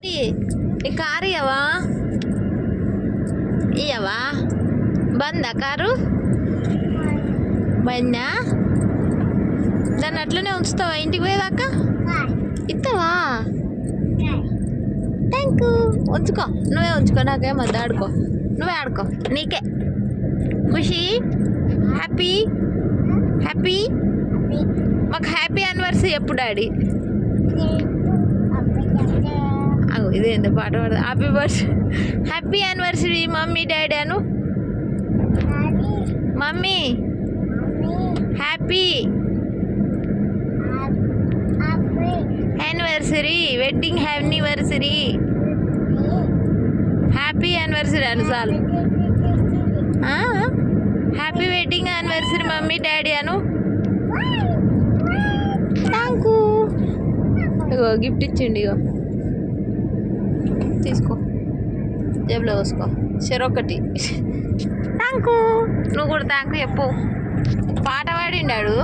ఈ కారు ఇయ్యవా బందా కారు బందా దాన్ని అట్లనే ఉంచుతావా ఇంటికి పోయేదాకా ఇస్తావా థ్యాంక్ యూ ఉంచుకో నువ్వే ఉంచుకో నాకేమద్దు ఆడుకో నువ్వే ఆడుకో నీకే ఖుషి హ్యాపీ హ్యాపీ మాకు హ్యాపీ యానివర్సరీ ఎప్పుడు డాడీ ఇదేంది పాట పాడదు happy birthday happy anniversary mummy daddy అను mummy happy anniversary wedding anniversary happy anniversary అను చాలు happy wedding anniversary mummy daddy Anu thank you ego gift ఇచ్చిండి ఇగో తీసుకో జేబులో వేసుకో చెరొకటి థ్యాంక్ యూ నువ్వు కూడా థ్యాంక్ యూ చెప్పు పాట పాడిండాడు